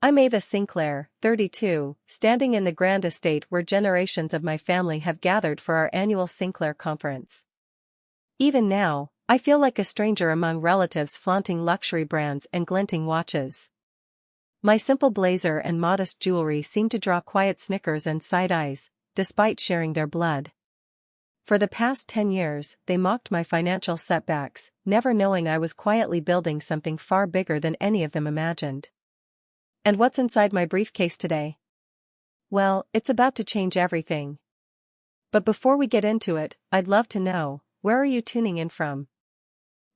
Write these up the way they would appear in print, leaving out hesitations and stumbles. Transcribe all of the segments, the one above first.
I'm Ava Sinclair, 32, standing in the grand estate where generations of my family have gathered for our annual Sinclair conference. Even now, I feel like a stranger among relatives flaunting luxury brands and glinting watches. My simple blazer and modest jewelry seem to draw quiet snickers and side eyes, despite sharing their blood. For the past 10 years, they mocked my financial setbacks, never knowing I was quietly building something far bigger than any of them imagined. And what's inside my briefcase today? Well, it's about to change everything. But before we get into it, I'd love to know, where are you tuning in from?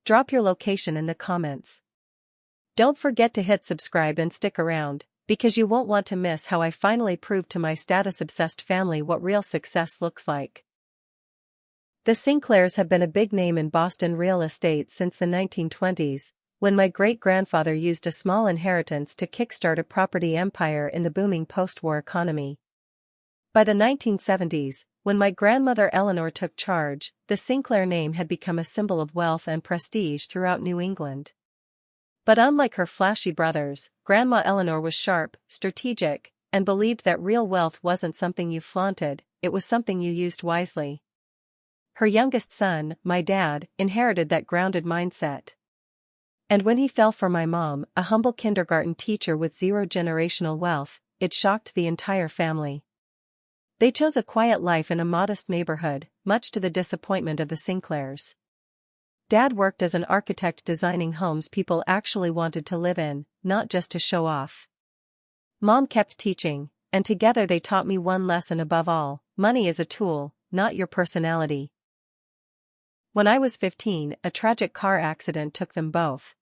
Drop your location in the comments. Don't forget to hit subscribe and stick around, because you won't want to miss how I finally proved to my status-obsessed family what real success looks like. The Sinclairs have been a big name in Boston real estate since the 1920s, when my great-grandfather used a small inheritance to kickstart a property empire in the booming post-war economy. By the 1970s, when my grandmother Eleanor took charge, the Sinclair name had become a symbol of wealth and prestige throughout New England. But unlike her flashy brothers, Grandma Eleanor was sharp, strategic, and believed that real wealth wasn't something you flaunted, it was something you used wisely. Her youngest son, my dad, inherited that grounded mindset. And when he fell for my mom, a humble kindergarten teacher with zero generational wealth, it shocked the entire family. They chose a quiet life in a modest neighborhood, much to the disappointment of the Sinclairs. Dad worked as an architect designing homes people actually wanted to live in, not just to show off. Mom kept teaching, and together they taught me one lesson above all: money is a tool, not your personality. When I was 15, a tragic car accident took them both.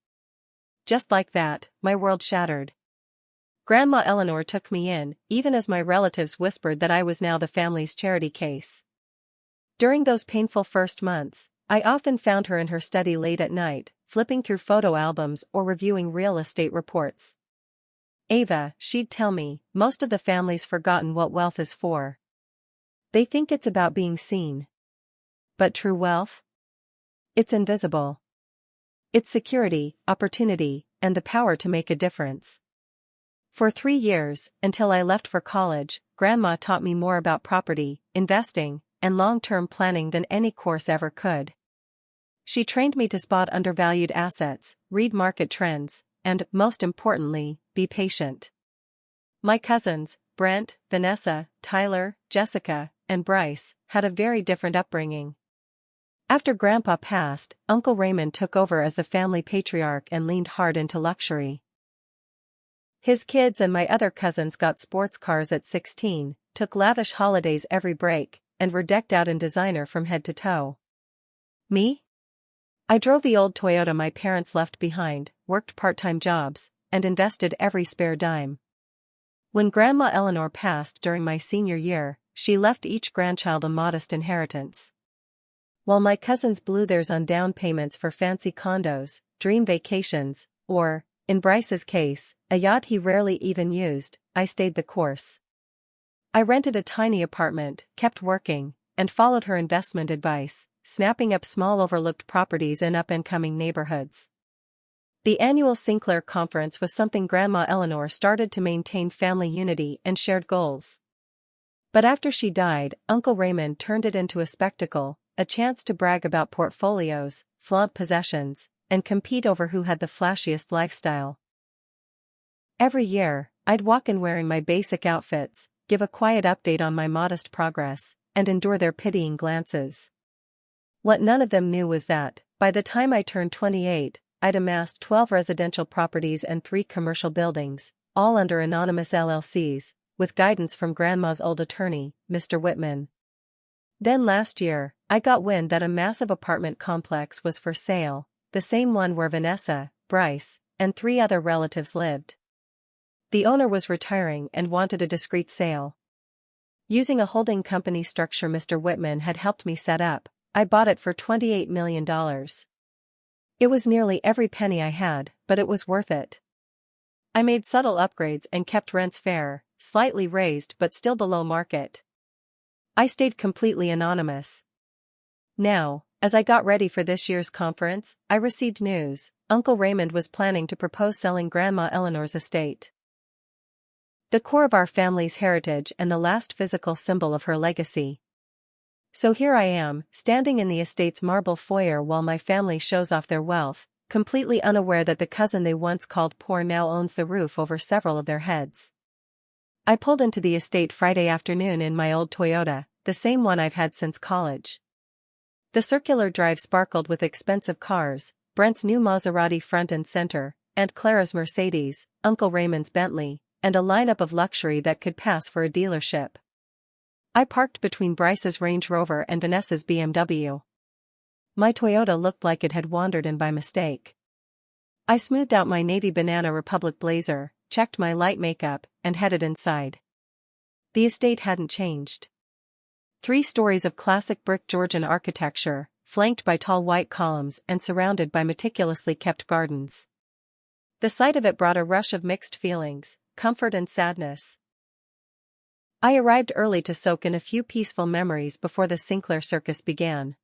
Just like that, my world shattered. Grandma Eleanor took me in, even as my relatives whispered that I was now the family's charity case. During those painful first months, I often found her in her study late at night, flipping through photo albums or reviewing real estate reports. Ava, she'd tell me, most of the family's forgotten what wealth is for. They think it's about being seen. But true wealth? It's invisible. It's security, opportunity, and the power to make a difference. For 3 years, until I left for college, Grandma taught me more about property, investing, and long-term planning than any course ever could. She trained me to spot undervalued assets, read market trends, and, most importantly, be patient. My cousins, Brent, Vanessa, Tyler, Jessica, and Bryce, had a very different upbringing. After Grandpa passed, Uncle Raymond took over as the family patriarch and leaned hard into luxury. His kids and my other cousins got sports cars at 16, took lavish holidays every break, and were decked out in designer from head to toe. Me? I drove the old Toyota my parents left behind, worked part-time jobs, and invested every spare dime. When Grandma Eleanor passed during my senior year, she left each grandchild a modest inheritance. While my cousins blew theirs on down payments for fancy condos, dream vacations, or, in Bryce's case, a yacht he rarely even used, I stayed the course. I rented a tiny apartment, kept working, and followed her investment advice, snapping up small overlooked properties in up-and-coming neighborhoods. The annual Sinclair conference was something Grandma Eleanor started to maintain family unity and shared goals. But after she died, Uncle Raymond turned it into a spectacle, a chance to brag about portfolios, flaunt possessions, and compete over who had the flashiest lifestyle. Every year, I'd walk in wearing my basic outfits, give a quiet update on my modest progress, and endure their pitying glances. What none of them knew was that, by the time I turned 28, I'd amassed 12 residential properties and 3 commercial buildings, all under anonymous LLCs, with guidance from Grandma's old attorney, Mr. Whitman. Then last year, I got wind that a massive apartment complex was for sale, the same one where Vanessa, Bryce, and 3 other relatives lived. The owner was retiring and wanted a discreet sale. Using a holding company structure Mr. Whitman had helped me set up, I bought it for $28 million. It was nearly every penny I had, but it was worth it. I made subtle upgrades and kept rents fair, slightly raised but still below market. I stayed completely anonymous. Now, as I got ready for this year's conference, I received news: Uncle Raymond was planning to propose selling Grandma Eleanor's estate. The core of our family's heritage and the last physical symbol of her legacy. So here I am, standing in the estate's marble foyer while my family shows off their wealth, completely unaware that the cousin they once called poor now owns the roof over several of their heads. I pulled into the estate Friday afternoon in my old Toyota, the same one I've had since college. The circular drive sparkled with expensive cars, Brent's new Maserati front and center, Aunt Clara's Mercedes, Uncle Raymond's Bentley, and a lineup of luxury that could pass for a dealership. I parked between Bryce's Range Rover and Vanessa's BMW. My Toyota looked like it had wandered in by mistake. I smoothed out my navy Banana Republic blazer, checked my light makeup, and headed inside. The estate hadn't changed. 3 stories of classic brick Georgian architecture, flanked by tall white columns and surrounded by meticulously kept gardens. The sight of it brought a rush of mixed feelings, comfort and sadness. I arrived early to soak in a few peaceful memories before the Sinclair circus began.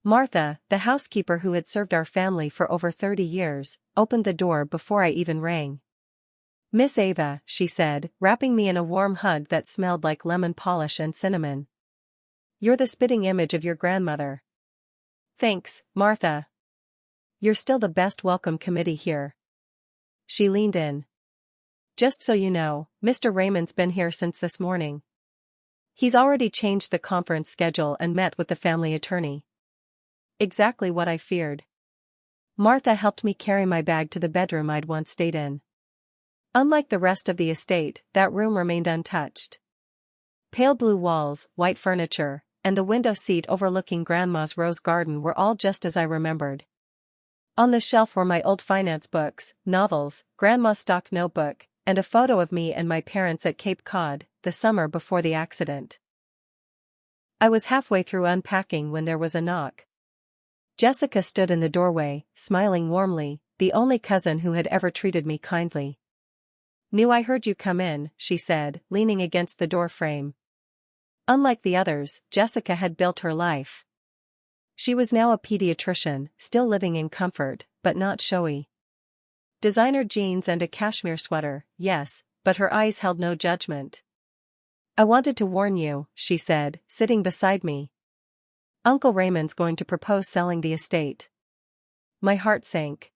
Martha, the housekeeper who had served our family for over 30 years, opened the door before I even rang. "Miss Ava," she said, wrapping me in a warm hug that smelled like lemon polish and cinnamon. "You're the spitting image of your grandmother." "Thanks, Martha. You're still the best welcome committee here." She leaned in. "Just so you know, Mr. Raymond's been here since this morning. He's already changed the conference schedule and met with the family attorney." Exactly what I feared. Martha helped me carry my bag to the bedroom I'd once stayed in. Unlike the rest of the estate, that room remained untouched. Pale blue walls, white furniture, and the window seat overlooking Grandma's rose garden were all just as I remembered. On the shelf were my old finance books, novels, Grandma's stock notebook, and a photo of me and my parents at Cape Cod, the summer before the accident. I was halfway through unpacking when there was a knock. Jessica stood in the doorway, smiling warmly, the only cousin who had ever treated me kindly. "Knew I heard you come in," she said, leaning against the door frame. Unlike the others, Jessica had built her life. She was now a pediatrician, still living in comfort, but not showy. Designer jeans and a cashmere sweater, yes, but her eyes held no judgment. "I wanted to warn you," she said, sitting beside me. "Uncle Raymond's going to propose selling the estate." My heart sank.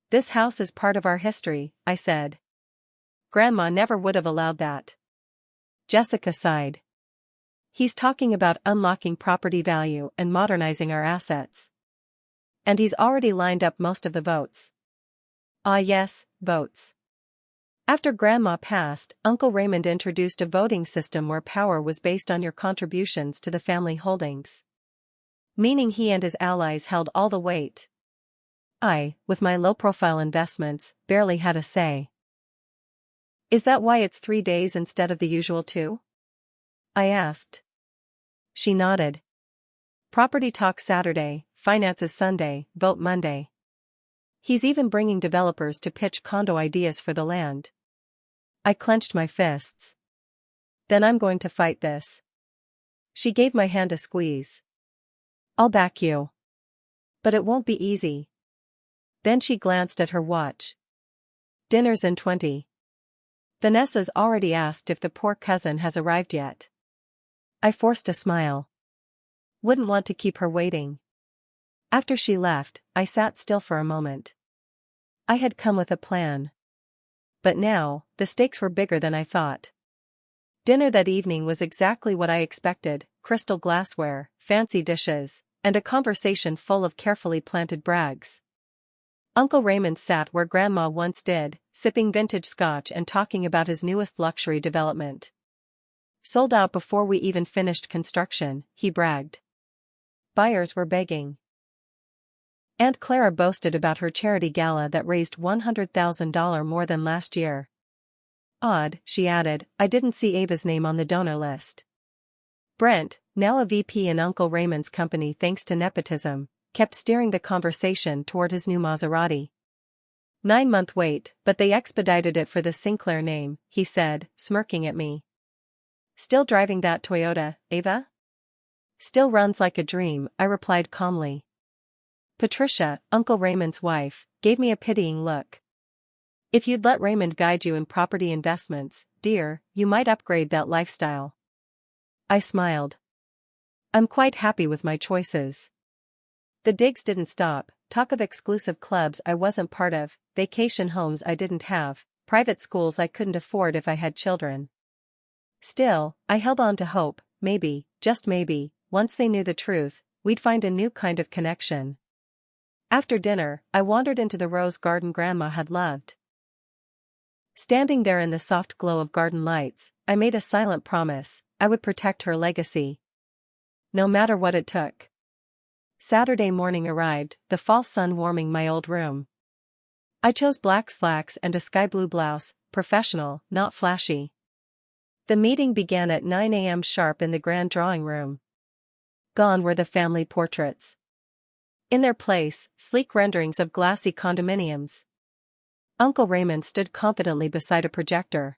"This house is part of our history," I said. "Grandma never would have allowed that." Jessica sighed. "He's talking about unlocking property value and modernizing our assets. And he's already lined up most of the votes." Ah yes, votes. After Grandma passed, Uncle Raymond introduced a voting system where power was based on your contributions to the family holdings. Meaning he and his allies held all the weight. I, with my low-profile investments, barely had a say. "Is that why it's 3 days instead of the usual 2? I asked. She nodded. "Property talk Saturday, finances Sunday, vote Monday. He's even bringing developers to pitch condo ideas for the land." I clenched my fists. "Then I'm going to fight this." She gave my hand a squeeze. "I'll back you. But it won't be easy." Then she glanced at her watch. "Dinner's in 20. Vanessa's already asked if the poor cousin has arrived yet." I forced a smile. Wouldn't want to keep her waiting. After she left, I sat still for a moment. I had come with a plan. But now, the stakes were bigger than I thought. Dinner that evening was exactly what I expected: crystal glassware, fancy dishes, and a conversation full of carefully planted brags. Uncle Raymond sat where Grandma once did, sipping vintage scotch and talking about his newest luxury development. "Sold out before we even finished construction," he bragged. Buyers were begging. Aunt Clara boasted about her charity gala that raised $100,000 more than last year. "Odd," she added, "I didn't see Ava's name on the donor list." Brent, now a VP in Uncle Raymond's company thanks to nepotism, kept steering the conversation toward his new Maserati. 9-month wait, but they expedited it for the Sinclair name, he said, smirking at me. "Still driving that Toyota, Ava?" "Still runs like a dream," I replied calmly. Patricia, Uncle Raymond's wife, gave me a pitying look. If you'd let Raymond guide you in property investments, dear, you might upgrade that lifestyle. I smiled. I'm quite happy with my choices. The digs didn't stop. Talk of exclusive clubs I wasn't part of, vacation homes I didn't have, private schools I couldn't afford if I had children. Still, I held on to hope. Maybe, just maybe, once they knew the truth, we'd find a new kind of connection. After dinner, I wandered into the rose garden Grandma had loved. Standing there in the soft glow of garden lights, I made a silent promise: I would protect her legacy. No matter what it took. Saturday morning arrived, the fall sun warming my old room. I chose black slacks and a sky blue blouse, professional, not flashy. The meeting began at 9 a.m. sharp in the grand drawing room. Gone were the family portraits. In their place, sleek renderings of glassy condominiums. Uncle Raymond stood confidently beside a projector.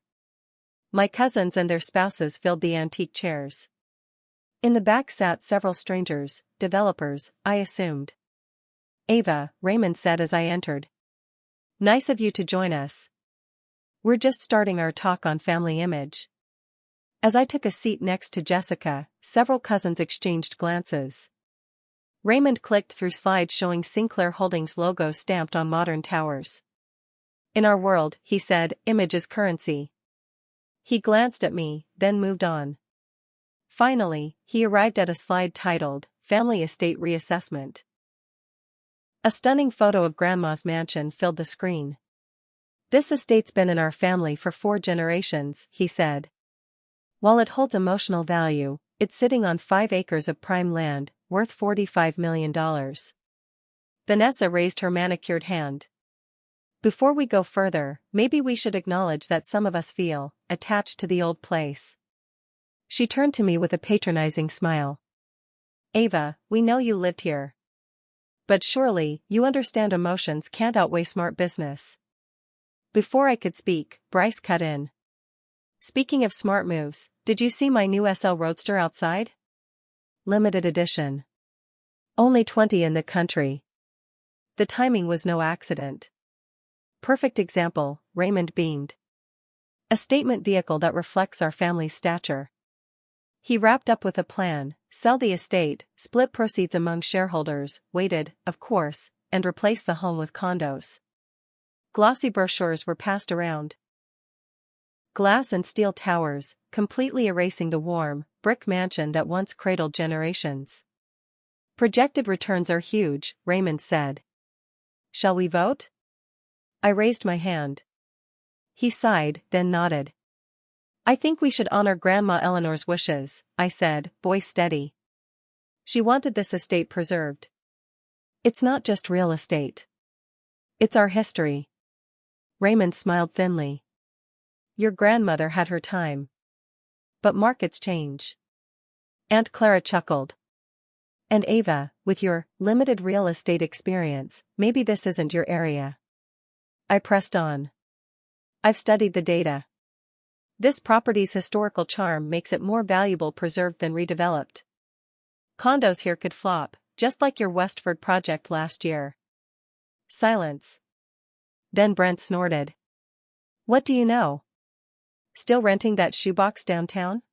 My cousins and their spouses filled the antique chairs. In the back sat several strangers, developers, I assumed. Ava, Raymond said as I entered. Nice of you to join us. We're just starting our talk on family image. As I took a seat next to Jessica, several cousins exchanged glances. Raymond clicked through slides showing Sinclair Holdings logos stamped on modern towers. In our world, he said, image is currency. He glanced at me, then moved on. Finally, he arrived at a slide titled, Family Estate Reassessment. A stunning photo of Grandma's mansion filled the screen. This estate's been in our family for 4 generations, he said. While it holds emotional value, it's sitting on 5 acres of prime land, worth $45 million. Vanessa raised her manicured hand. Before we go further, maybe we should acknowledge that some of us feel attached to the old place. She turned to me with a patronizing smile. Ava, we know you lived here. But surely, you understand emotions can't outweigh smart business. Before I could speak, Bryce cut in. Speaking of smart moves, did you see my new SL Roadster outside? Limited edition. Only 20 in the country. The timing was no accident. Perfect example, Raymond beamed. A statement vehicle that reflects our family's stature. He wrapped up with a plan: sell the estate, split proceeds among shareholders, weighted, of course, and replace the home with condos. Glossy brochures were passed around. Glass and steel towers, completely erasing the warm, brick mansion that once cradled generations. Projected returns are huge, Raymond said. Shall we vote? I raised my hand. He sighed, then nodded. I think we should honor Grandma Eleanor's wishes, I said, voice steady. She wanted this estate preserved. It's not just real estate. It's our history. Raymond smiled thinly. Your grandmother had her time. But markets change. Aunt Clara chuckled. And Ava, with your limited real estate experience, maybe this isn't your area. I pressed on. I've studied the data. This property's historical charm makes it more valuable preserved than redeveloped. Condos here could flop, just like your Westford project last year. Silence. Then Brent snorted. What do you know? Still renting that shoebox downtown?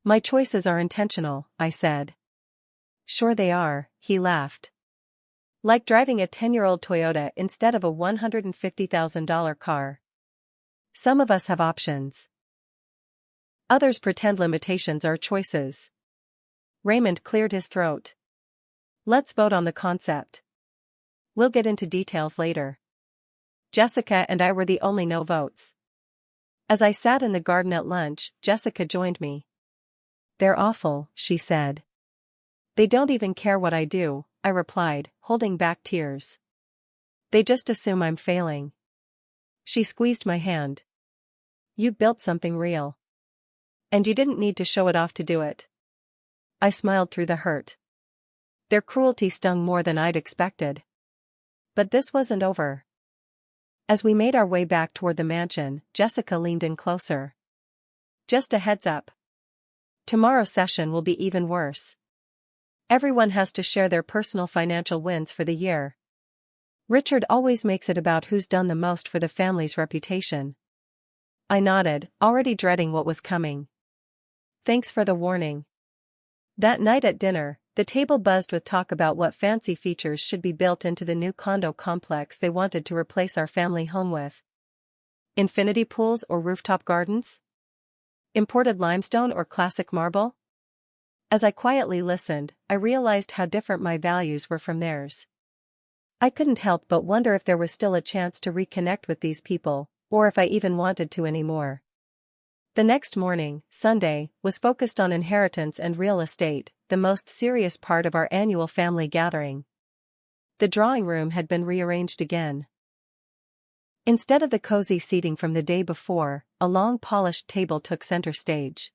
My choices are intentional, I said. Sure they are, he laughed. Like driving a 10-year-old Toyota instead of a $150,000 car. Some of us have options. Others pretend limitations are choices. Raymond cleared his throat. Let's vote on the concept. We'll get into details later. Jessica and I were the only no votes. As I sat in the garden at lunch, Jessica joined me. They're awful, she said. They don't even care what I do, I replied, holding back tears. They just assume I'm failing. She squeezed my hand. You built something real. And you didn't need to show it off to do it. I smiled through the hurt. Their cruelty stung more than I'd expected. But this wasn't over. As we made our way back toward the mansion, Jessica leaned in closer. Just a heads up. Tomorrow's session will be even worse. Everyone has to share their personal financial wins for the year. Richard always makes it about who's done the most for the family's reputation. I nodded, already dreading what was coming. Thanks for the warning. That night at dinner, the table buzzed with talk about what fancy features should be built into the new condo complex they wanted to replace our family home with. Infinity pools or rooftop gardens? Imported limestone or classic marble? As I quietly listened, I realized how different my values were from theirs. I couldn't help but wonder if there was still a chance to reconnect with these people, or if I even wanted to anymore. The next morning, Sunday, was focused on inheritance and real estate, the most serious part of our annual family gathering. The drawing room had been rearranged again. Instead of the cozy seating from the day before, a long polished table took center stage.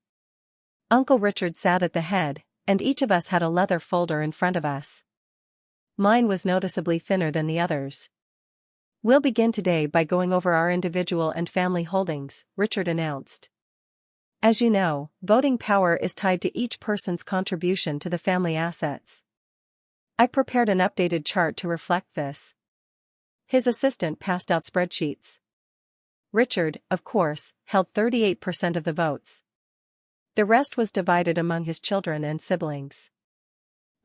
Uncle Richard sat at the head, and each of us had a leather folder in front of us. Mine was noticeably thinner than the others. We'll begin today by going over our individual and family holdings, Richard announced. As you know, voting power is tied to each person's contribution to the family assets. I prepared an updated chart to reflect this. His assistant passed out spreadsheets. Richard, of course, held 38% of the votes. The rest was divided among his children and siblings.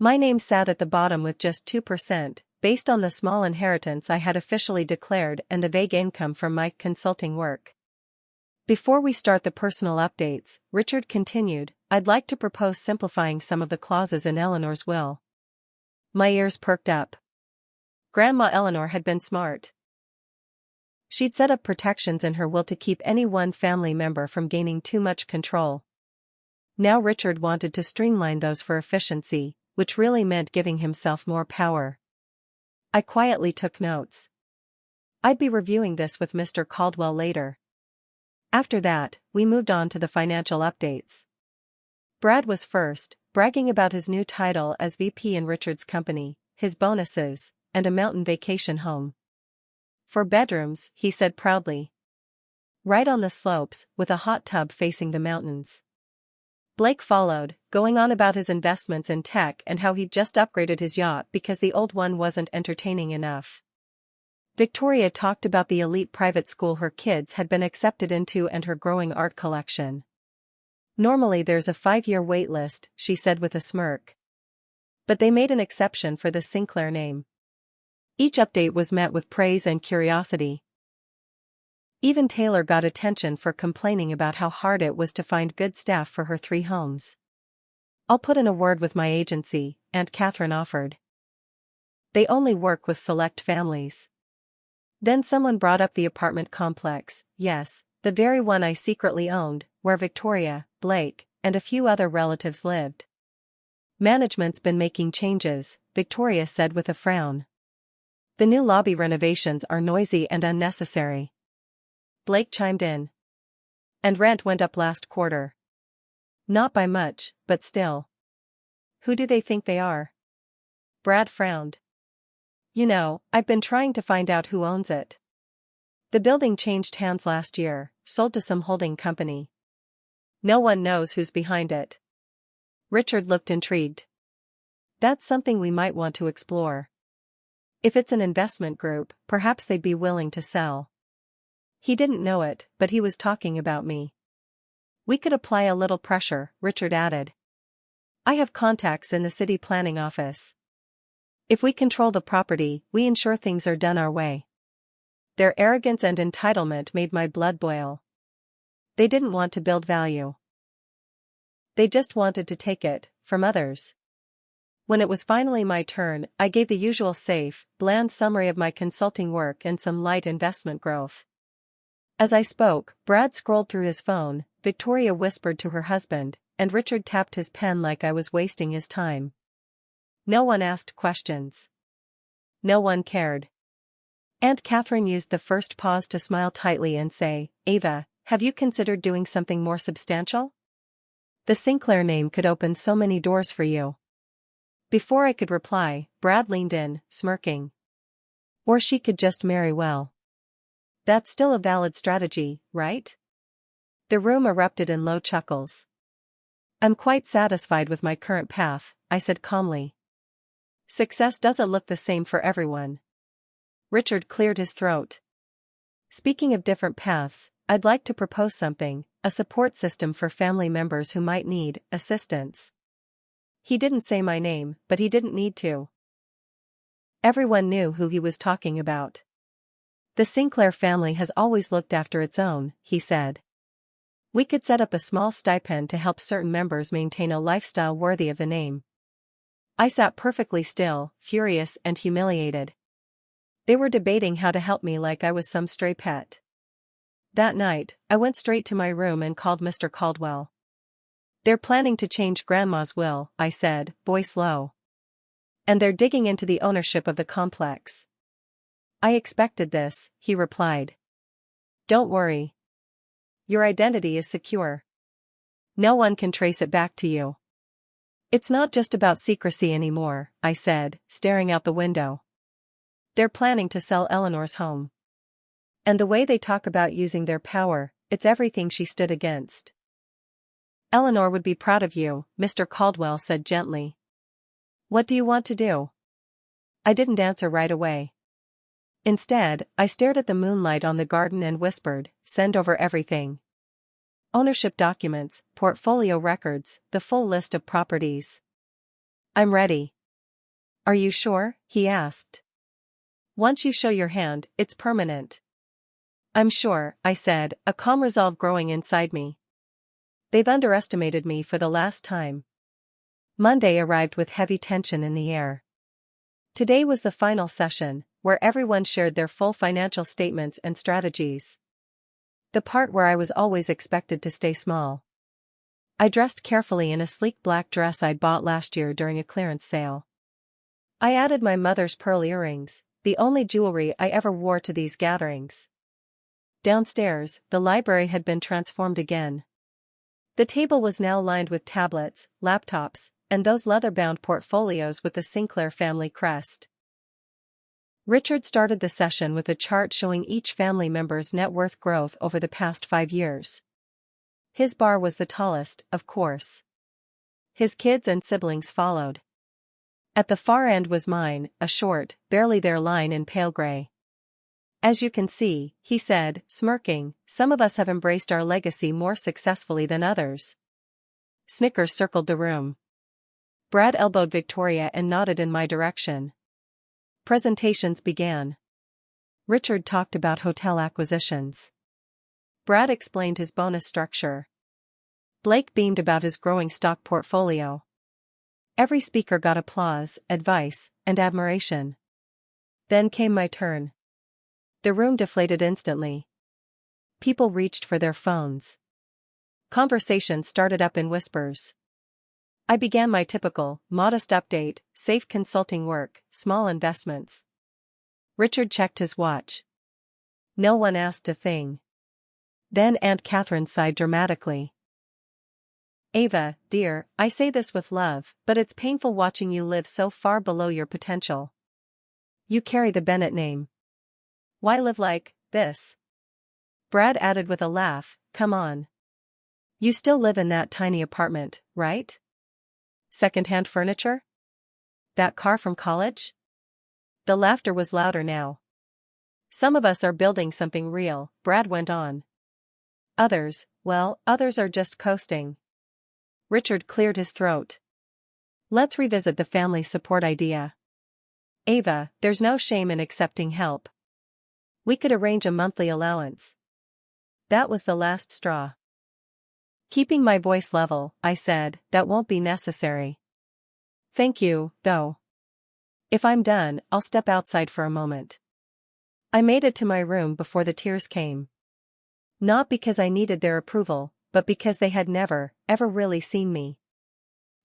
My name sat at the bottom with just 2%, based on the small inheritance I had officially declared and the vague income from my consulting work. Before we start the personal updates, Richard continued, I'd like to propose simplifying some of the clauses in Eleanor's will. My ears perked up. Grandma Eleanor had been smart. She'd set up protections in her will to keep any one family member from gaining too much control. Now Richard wanted to streamline those for efficiency, which really meant giving himself more power. I quietly took notes. I'd be reviewing this with Mr. Caldwell later. After that, we moved on to the financial updates. Brad was first, bragging about his new title as VP in Richard's company, his bonuses, and a mountain vacation home. 4 bedrooms, he said proudly. Right on the slopes, with a hot tub facing the mountains. Blake followed, going on about his investments in tech and how he'd just upgraded his yacht because the old one wasn't entertaining enough. Victoria talked about the elite private school her kids had been accepted into and her growing art collection. Normally there's a 5-year wait list, she said with a smirk. But they made an exception for the Sinclair name. Each update was met with praise and curiosity. Even Taylor got attention for complaining about how hard it was to find good staff for her 3 homes. I'll put in a word with my agency, Aunt Catherine offered. They only work with select families. Then someone brought up the apartment complex, yes, the very one I secretly owned, where Victoria, Blake, and a few other relatives lived. Management's been making changes, Victoria said with a frown. The new lobby renovations are noisy and unnecessary. Blake chimed in. And rent went up last quarter. Not by much, but still. Who do they think they are? Brad frowned. You know, I've been trying to find out who owns it. The building changed hands last year, sold to some holding company. No one knows who's behind it. Richard looked intrigued. That's something we might want to explore. If it's an investment group, perhaps they'd be willing to sell. He didn't know it, but he was talking about me. We could apply a little pressure, Richard added. I have contacts in the city planning office. If we control the property, we ensure things are done our way. Their arrogance and entitlement made my blood boil. They didn't want to build value. They just wanted to take it from others. When it was finally my turn, I gave the usual safe, bland summary of my consulting work and some light investment growth. As I spoke, Brad scrolled through his phone, Victoria whispered to her husband, and Richard tapped his pen like I was wasting his time. No one asked questions. No one cared. Aunt Catherine used the first pause to smile tightly and say, Ava, have you considered doing something more substantial? The Sinclair name could open so many doors for you. Before I could reply, Brad leaned in, smirking. Or she could just marry well. That's still a valid strategy, right? The room erupted in low chuckles. I'm quite satisfied with my current path, I said calmly. Success doesn't look the same for everyone. Richard cleared his throat. Speaking of different paths, I'd like to propose something, a support system for family members who might need assistance. He didn't say my name, but he didn't need to. Everyone knew who he was talking about. The Sinclair family has always looked after its own, he said. We could set up a small stipend to help certain members maintain a lifestyle worthy of the name. I sat perfectly still, furious and humiliated. They were debating how to help me like I was some stray pet. That night, I went straight to my room and called Mr. Caldwell. They're planning to change Grandma's will, I said, voice low. And they're digging into the ownership of the complex. I expected this, he replied. Don't worry. Your identity is secure. No one can trace it back to you. It's not just about secrecy anymore, I said, staring out the window. They're planning to sell Eleanor's home. And the way they talk about using their power, it's everything she stood against. Eleanor would be proud of you, Mr. Caldwell said gently. What do you want to do? I didn't answer right away. Instead, I stared at the moonlight on the garden and whispered, send over everything. Ownership documents, portfolio records, the full list of properties. I'm ready. Are you sure? He asked. Once you show your hand, it's permanent. I'm sure, I said, a calm resolve growing inside me. They've underestimated me for the last time. Monday arrived with heavy tension in the air. Today was the final session, where everyone shared their full financial statements and strategies. The part where I was always expected to stay small. I dressed carefully in a sleek black dress I'd bought last year during a clearance sale. I added my mother's pearl earrings, the only jewelry I ever wore to these gatherings. Downstairs, the library had been transformed again. The table was now lined with tablets, laptops, and those leather-bound portfolios with the Sinclair family crest. Richard started the session with a chart showing each family member's net worth growth over the past 5 years. His bar was the tallest, of course. His kids and siblings followed. At the far end was mine, a short, barely there line in pale gray. As you can see, he said, smirking, some of us have embraced our legacy more successfully than others. Snickers circled the room. Brad elbowed Victoria and nodded in my direction. Presentations began. Richard talked about hotel acquisitions. Brad explained his bonus structure. Blake beamed about his growing stock portfolio. Every speaker got applause, advice, and admiration. Then came my turn. The room deflated instantly. People reached for their phones. Conversation started up in whispers. I began my typical, modest update, safe consulting work, small investments. Richard checked his watch. No one asked a thing. Then Aunt Catherine sighed dramatically. Ava, dear, I say this with love, but it's painful watching you live so far below your potential. You carry the Bennett name. Why live like this? Brad added with a laugh, come on. You still live in that tiny apartment, right? Second-hand furniture? That car from college? The laughter was louder now. Some of us are building something real, Brad went on. Others, well, others are just coasting. Richard cleared his throat. Let's revisit the family support idea. Ava, there's no shame in accepting help. We could arrange a monthly allowance. That was the last straw. Keeping my voice level, I said, that won't be necessary. Thank you, though. If I'm done, I'll step outside for a moment. I made it to my room before the tears came. Not because I needed their approval, but because they had never, ever really seen me.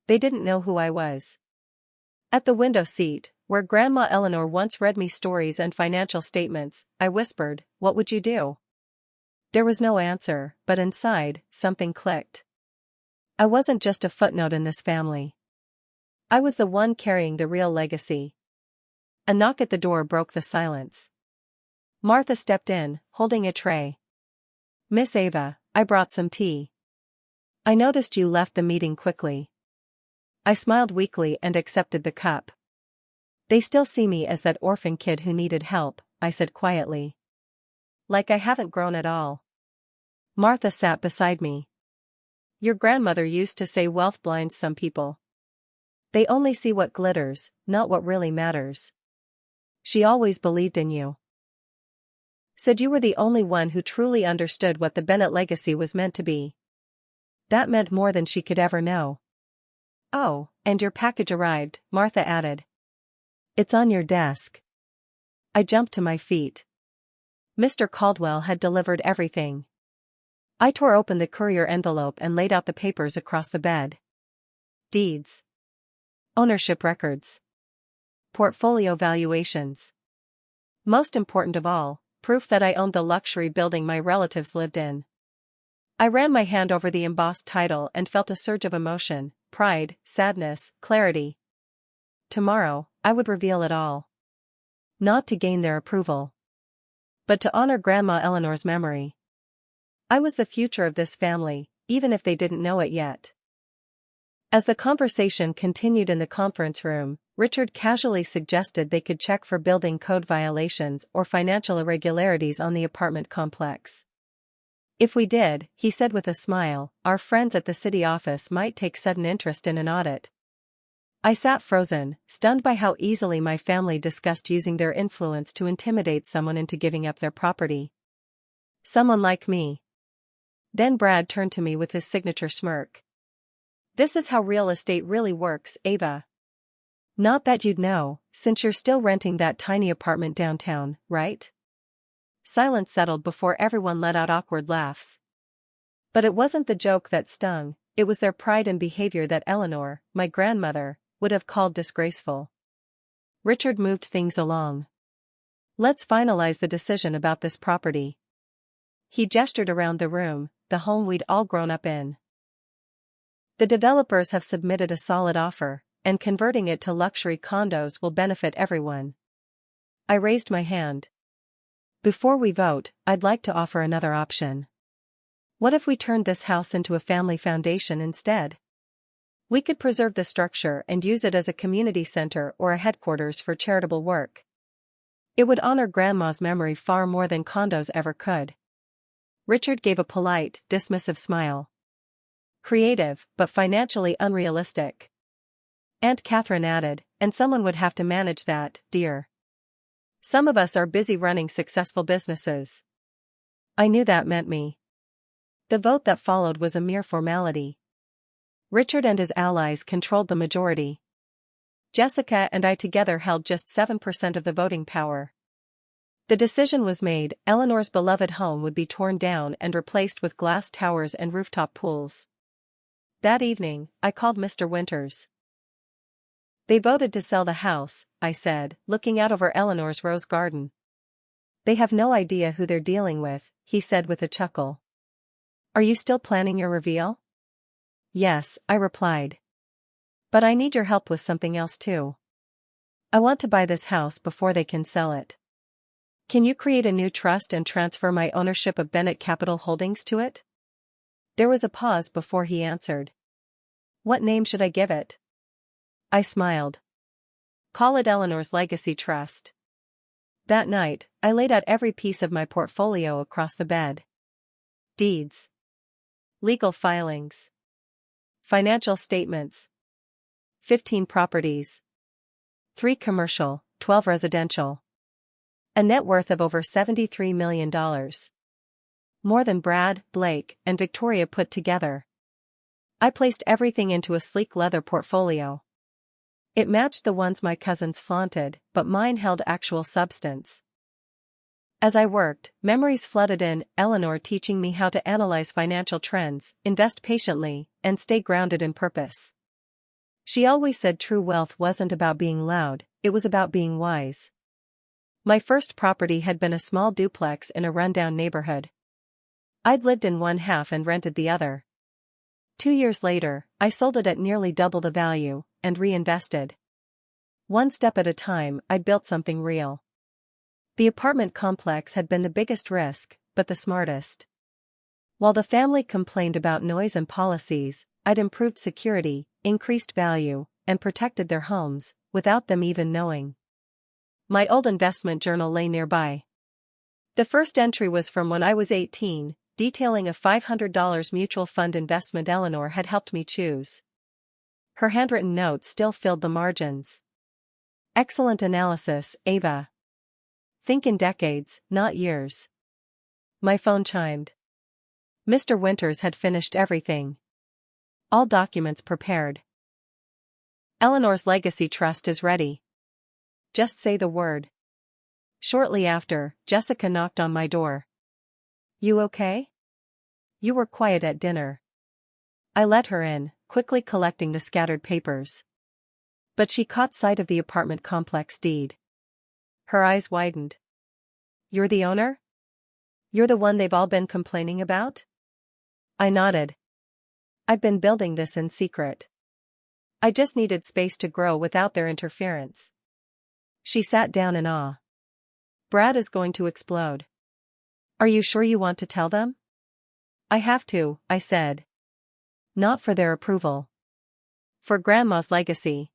They didn't know who I was. At the window seat, where Grandma Eleanor once read me stories and financial statements, I whispered, what would you do? There was no answer, but inside, something clicked. I wasn't just a footnote in this family. I was the one carrying the real legacy. A knock at the door broke the silence. Martha stepped in, holding a tray. Miss Ava, I brought some tea. I noticed you left the meeting quickly. I smiled weakly and accepted the cup. They still see me as that orphan kid who needed help, I said quietly. Like I haven't grown at all. Martha sat beside me. Your grandmother used to say wealth blinds some people. They only see what glitters, not what really matters. She always believed in you. Said you were the only one who truly understood what the Bennett legacy was meant to be. That meant more than she could ever know. Oh, and your package arrived, Martha added. It's on your desk. I jumped to my feet. Mr. Caldwell had delivered everything. I tore open the courier envelope and laid out the papers across the bed. Deeds. Ownership records. Portfolio valuations. Most important of all, proof that I owned the luxury building my relatives lived in. I ran my hand over the embossed title and felt a surge of emotion, pride, sadness, clarity. Tomorrow, I would reveal it all. Not to gain their approval, but to honor Grandma Eleanor's memory. I was the future of this family, even if they didn't know it yet. As the conversation continued in the conference room, Richard casually suggested they could check for building code violations or financial irregularities on the apartment complex. If we did, he said with a smile, our friends at the city office might take sudden interest in an audit. I sat frozen, stunned by how easily my family discussed using their influence to intimidate someone into giving up their property. Someone like me. Then Brad turned to me with his signature smirk. This is how real estate really works, Ava. Not that you'd know, since you're still renting that tiny apartment downtown, right? Silence settled before everyone let out awkward laughs. But it wasn't the joke that stung, it was their pride in behavior that Eleanor, my grandmother, would have called disgraceful. Richard moved things along. Let's finalize the decision about this property. He gestured around the room, the home we'd all grown up in. The developers have submitted a solid offer, and converting it to luxury condos will benefit everyone. I raised my hand. Before we vote, I'd like to offer another option. What if we turned this house into a family foundation instead? We could preserve the structure and use it as a community center or a headquarters for charitable work. It would honor Grandma's memory far more than condos ever could. Richard gave a polite, dismissive smile. Creative, but financially unrealistic. Aunt Catherine added, and someone would have to manage that, dear. Some of us are busy running successful businesses. I knew that meant me. The vote that followed was a mere formality. Richard and his allies controlled the majority. Jessica and I together held just 7% of the voting power. The decision was made, Eleanor's beloved home would be torn down and replaced with glass towers and rooftop pools. That evening, I called Mr. Winters. They voted to sell the house, I said, looking out over Eleanor's rose garden. They have no idea who they're dealing with, he said with a chuckle. Are you still planning your reveal? Yes, I replied. But I need your help with something else too. I want to buy this house before they can sell it. Can you create a new trust and transfer my ownership of Bennett Capital Holdings to it? There was a pause before he answered. What name should I give it? I smiled. Call it Eleanor's Legacy Trust. That night, I laid out every piece of my portfolio across the bed. Deeds. Legal filings. Financial statements. 15 properties. 3 commercial, 12 residential. A net worth of over $73 million. More than Brad, Blake, and Victoria put together. I placed everything into a sleek leather portfolio. It matched the ones my cousins flaunted, but mine held actual substance. As I worked, memories flooded in, Eleanor teaching me how to analyze financial trends, invest patiently, and stay grounded in purpose. She always said true wealth wasn't about being loud, it was about being wise. My first property had been a small duplex in a rundown neighborhood. I'd lived in one half and rented the other. 2 years later, I sold it at nearly double the value, and reinvested. One step at a time, I'd built something real. The apartment complex had been the biggest risk, but the smartest. While the family complained about noise and policies, I'd improved security, increased value, and protected their homes, without them even knowing. My old investment journal lay nearby. The first entry was from when I was 18, detailing a $500 mutual fund investment Eleanor had helped me choose. Her handwritten notes still filled the margins. Excellent analysis, Ava. Think in decades, not years. My phone chimed. Mr. Winters had finished everything. All documents prepared. Eleanor's legacy trust is ready. Just say the word. Shortly after, Jessica knocked on my door. You okay? You were quiet at dinner. I let her in, quickly collecting the scattered papers. But she caught sight of the apartment complex deed. Her eyes widened. You're the owner? You're the one they've all been complaining about? I nodded. I've been building this in secret. I just needed space to grow without their interference. She sat down in awe. Brad is going to explode. Are you sure you want to tell them? I have to, I said. Not for their approval. For Grandma's legacy.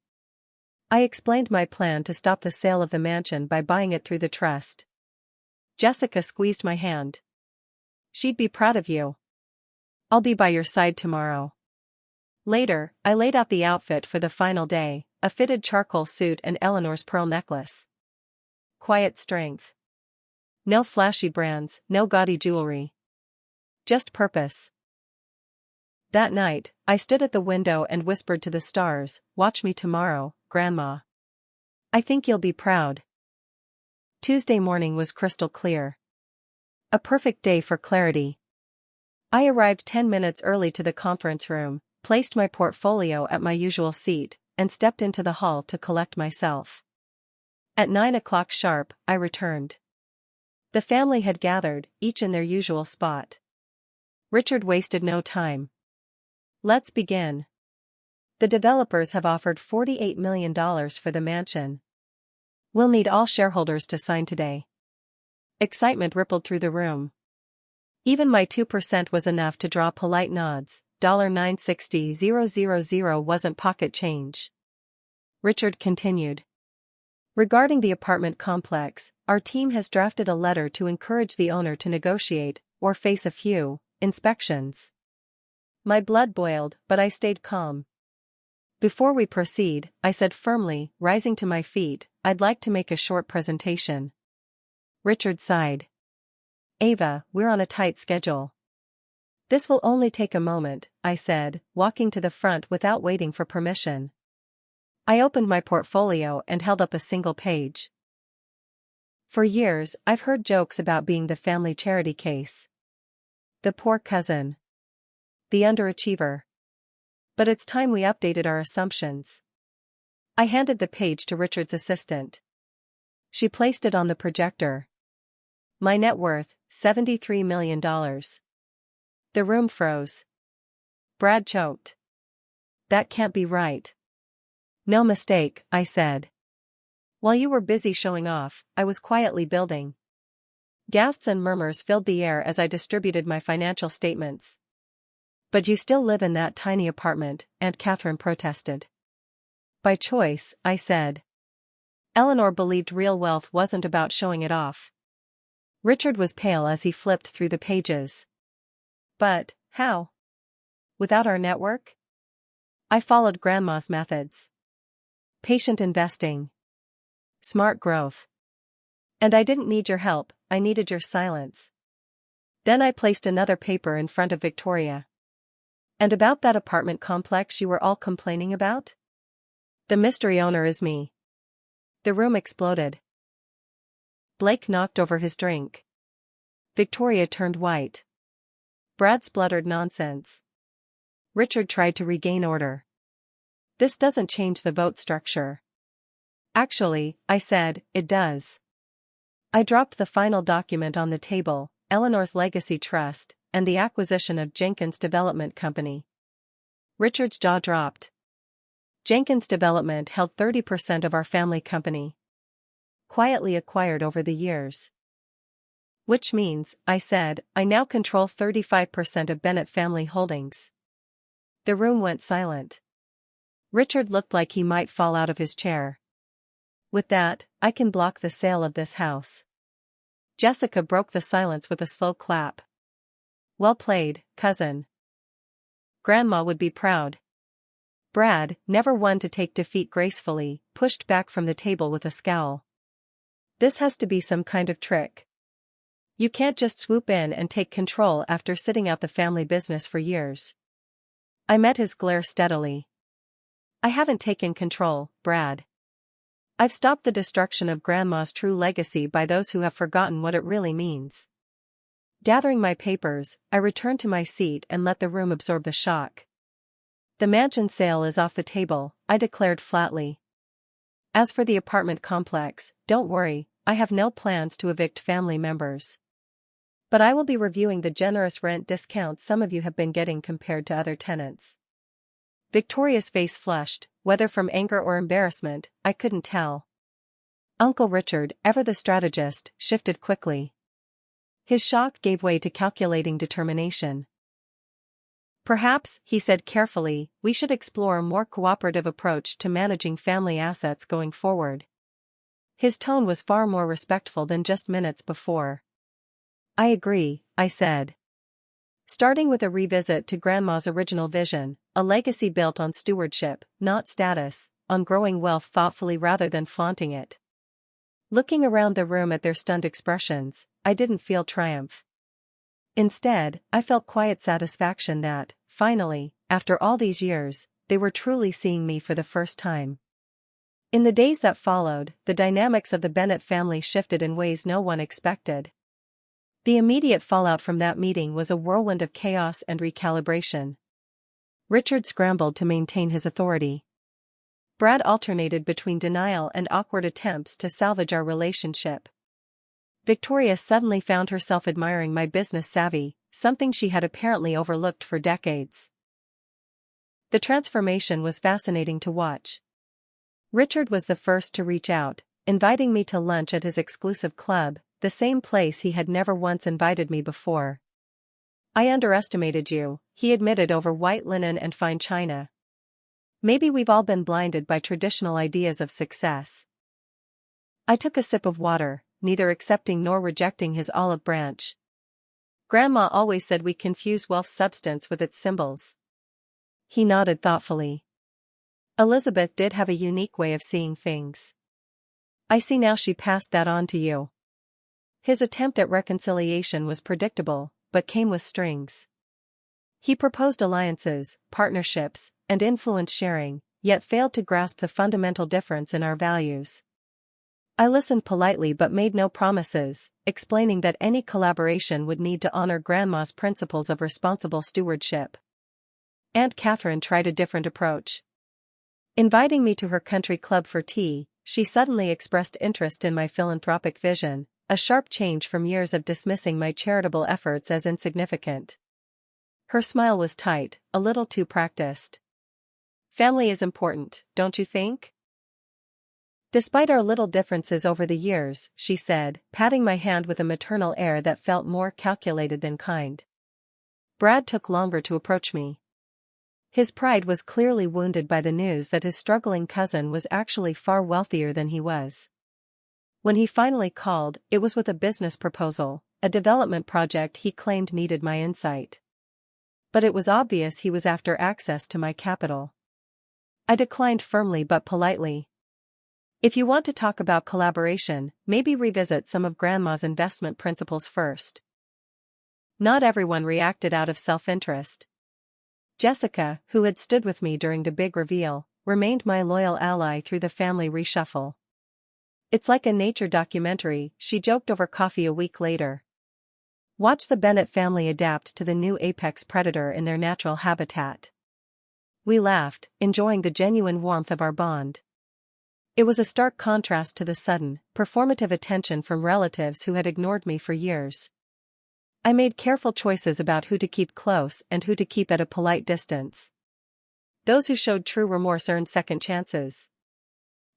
I explained my plan to stop the sale of the mansion by buying it through the trust. Jessica squeezed my hand. She'd be proud of you. I'll be by your side tomorrow. Later, I laid out the outfit for the final day, a fitted charcoal suit and Eleanor's pearl necklace. Quiet strength. No flashy brands, no gaudy jewelry. Just purpose. That night, I stood at the window and whispered to the stars, "Watch me tomorrow, Grandma. I think you'll be proud." Tuesday morning was crystal clear. A perfect day for clarity. I arrived 10 minutes early to the conference room, placed my portfolio at my usual seat, and stepped into the hall to collect myself. At 9 o'clock sharp, I returned. The family had gathered, each in their usual spot. Richard wasted no time. Let's begin. The developers have offered $48 million for the mansion. We'll need all shareholders to sign today. Excitement rippled through the room. Even my 2% was enough to draw polite nods. $960,000 wasn't pocket change. Richard continued. Regarding the apartment complex, our team has drafted a letter to encourage the owner to negotiate, or face a few, inspections. My blood boiled, but I stayed calm. Before we proceed, I said firmly, rising to my feet, I'd like to make a short presentation. Richard sighed. Ava, we're on a tight schedule. This will only take a moment, I said, walking to the front without waiting for permission. I opened my portfolio and held up a single page. For years, I've heard jokes about being the family charity case. The poor cousin. The underachiever. But it's time we updated our assumptions. I handed the page to Richard's assistant. She placed it on the projector. My net worth, $73 million. The room froze. Brad choked. That can't be right. No mistake, I said. While you were busy showing off, I was quietly building. Gasps and murmurs filled the air as I distributed my financial statements. But you still live in that tiny apartment, Aunt Catherine protested. By choice, I said. Eleanor believed real wealth wasn't about showing it off. Richard was pale as he flipped through the pages. But, how? Without our network? I followed Grandma's methods. Patient investing. Smart growth. And I didn't need your help, I needed your silence. Then I placed another paper in front of Victoria. And about that apartment complex you were all complaining about? The mystery owner is me. The room exploded. Blake knocked over his drink. Victoria turned white. Brad spluttered nonsense. Richard tried to regain order. This doesn't change the vote structure. Actually, I said, it does. I dropped the final document on the table, Eleanor's legacy trust, and the acquisition of Jenkins Development Company. Richard's jaw dropped. Jenkins Development held 30% of our family company. Quietly acquired over the years. Which means, I said, I now control 35% of Bennett family holdings. The room went silent. Richard looked like he might fall out of his chair. With that, I can block the sale of this house. Jessica broke the silence with a slow clap. Well played, cousin. Grandma would be proud. Brad, never one to take defeat gracefully, pushed back from the table with a scowl. This has to be some kind of trick. You can't just swoop in and take control after sitting out the family business for years. I met his glare steadily. I haven't taken control, Brad. I've stopped the destruction of Grandma's true legacy by those who have forgotten what it really means. Gathering my papers, I returned to my seat and let the room absorb the shock. The mansion sale is off the table, I declared flatly. As for the apartment complex, don't worry, I have no plans to evict family members. But I will be reviewing the generous rent discounts some of you have been getting compared to other tenants. Victoria's face flushed, whether from anger or embarrassment, I couldn't tell. Uncle Richard, ever the strategist, shifted quickly. His shock gave way to calculating determination. Perhaps, he said carefully, we should explore a more cooperative approach to managing family assets going forward. His tone was far more respectful than just minutes before. I agree, I said. Starting with a revisit to Grandma's original vision, a legacy built on stewardship, not status, on growing wealth thoughtfully rather than flaunting it. Looking around the room at their stunned expressions, I didn't feel triumph. Instead, I felt quiet satisfaction that, finally, after all these years, they were truly seeing me for the first time. In the days that followed, the dynamics of the Bennett family shifted in ways no one expected. The immediate fallout from that meeting was a whirlwind of chaos and recalibration. Richard scrambled to maintain his authority. Brad alternated between denial and awkward attempts to salvage our relationship. Victoria suddenly found herself admiring my business savvy, something she had apparently overlooked for decades. The transformation was fascinating to watch. Richard was the first to reach out, inviting me to lunch at his exclusive club, the same place he had never once invited me before. I underestimated you, he admitted over white linen and fine china. Maybe we've all been blinded by traditional ideas of success. I took a sip of water, neither accepting nor rejecting his olive branch. Grandma always said we confuse wealth's substance with its symbols. He nodded thoughtfully. Elizabeth did have a unique way of seeing things. I see now she passed that on to you. His attempt at reconciliation was predictable, but came with strings. He proposed alliances, partnerships, and influence sharing, yet failed to grasp the fundamental difference in our values. I listened politely but made no promises, explaining that any collaboration would need to honor Grandma's principles of responsible stewardship. Aunt Catherine tried a different approach. Inviting me to her country club for tea, she suddenly expressed interest in my philanthropic vision, a sharp change from years of dismissing my charitable efforts as insignificant. Her smile was tight, a little too practiced. Family is important, don't you think? Despite our little differences over the years, she said, patting my hand with a maternal air that felt more calculated than kind. Brad took longer to approach me. His pride was clearly wounded by the news that his struggling cousin was actually far wealthier than he was. When he finally called, it was with a business proposal, a development project he claimed needed my insight. But it was obvious he was after access to my capital. I declined firmly but politely. If you want to talk about collaboration, maybe revisit some of Grandma's investment principles first. Not everyone reacted out of self-interest. Jessica, who had stood with me during the big reveal, remained my loyal ally through the family reshuffle. It's like a nature documentary, she joked over coffee a week later. Watch the Bennett family adapt to the new apex predator in their natural habitat. We laughed, enjoying the genuine warmth of our bond. It was a stark contrast to the sudden, performative attention from relatives who had ignored me for years. I made careful choices about who to keep close and who to keep at a polite distance. Those who showed true remorse earned second chances.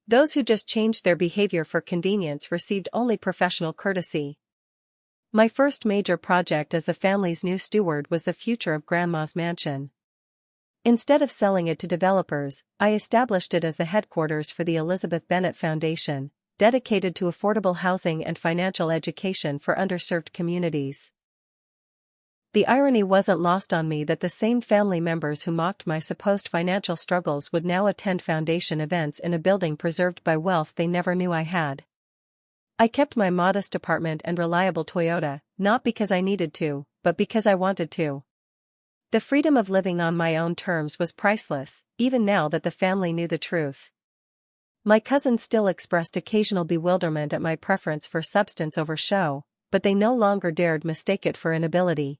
Those who just changed their behavior for convenience received only professional courtesy. My first major project as the family's new steward was the future of Grandma's mansion. Instead of selling it to developers, I established it as the headquarters for the Elizabeth Bennet Foundation, dedicated to affordable housing and financial education for underserved communities. The irony wasn't lost on me that the same family members who mocked my supposed financial struggles would now attend foundation events in a building preserved by wealth they never knew I had. I kept my modest apartment and reliable Toyota, not because I needed to, but because I wanted to. The freedom of living on my own terms was priceless, even now that the family knew the truth. My cousins still expressed occasional bewilderment at my preference for substance over show, but they no longer dared mistake it for inability.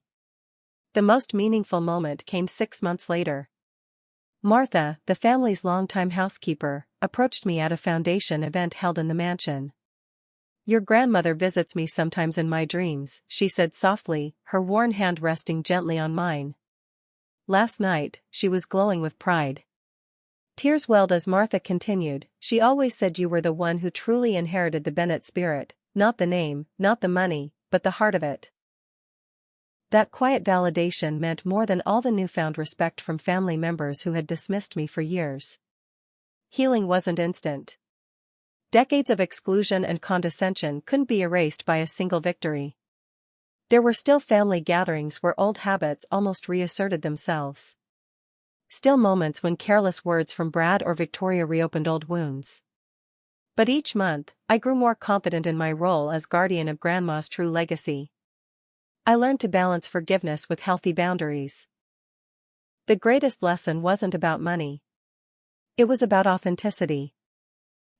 The most meaningful moment came 6 months later. Martha, the family's longtime housekeeper, approached me at a foundation event held in the mansion. "Your grandmother visits me sometimes in my dreams," she said softly, her worn hand resting gently on mine. Last night, she was glowing with pride. Tears welled as Martha continued, "She always said you were the one who truly inherited the Bennet spirit, not the name, not the money, but the heart of it." That quiet validation meant more than all the newfound respect from family members who had dismissed me for years. Healing wasn't instant. Decades of exclusion and condescension couldn't be erased by a single victory. There were still family gatherings where old habits almost reasserted themselves. Still moments when careless words from Brad or Victoria reopened old wounds. But each month, I grew more confident in my role as guardian of Grandma's true legacy. I learned to balance forgiveness with healthy boundaries. The greatest lesson wasn't about money. It was about authenticity.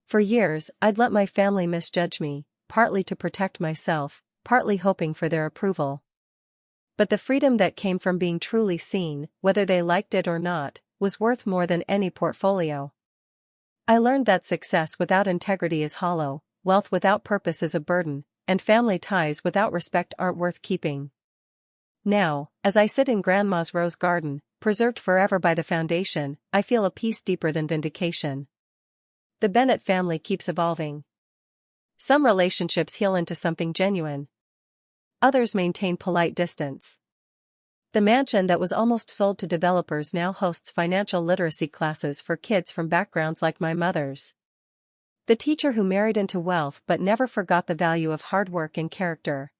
For years, I'd let my family misjudge me, partly to protect myself, partly hoping for their approval. But the freedom that came from being truly seen, whether they liked it or not, was worth more than any portfolio. I learned that success without integrity is hollow, wealth without purpose is a burden, and family ties without respect aren't worth keeping. Now, as I sit in Grandma's rose garden, preserved forever by the foundation, I feel a peace deeper than vindication. The Bennet family keeps evolving. Some relationships heal into something genuine. Others maintain polite distance. The mansion that was almost sold to developers now hosts financial literacy classes for kids from backgrounds like my mother's. The teacher who married into wealth but never forgot the value of hard work and character.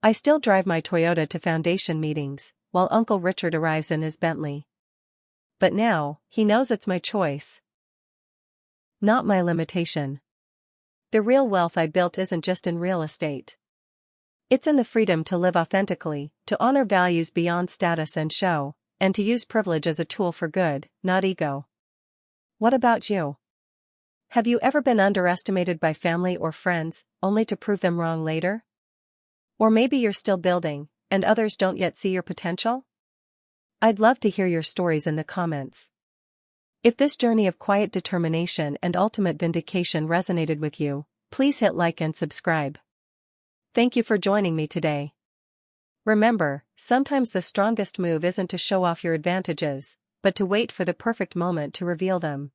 I still drive my Toyota to foundation meetings, while Uncle Richard arrives in his Bentley. But now, he knows it's my choice, not my limitation. The real wealth I built isn't just in real estate. It's in the freedom to live authentically, to honor values beyond status and show, and to use privilege as a tool for good, not ego. What about you? Have you ever been underestimated by family or friends, only to prove them wrong later? Or maybe you're still building, and others don't yet see your potential? I'd love to hear your stories in the comments. If this journey of quiet determination and ultimate vindication resonated with you, please hit like and subscribe. Thank you for joining me today. Remember, sometimes the strongest move isn't to show off your advantages, but to wait for the perfect moment to reveal them.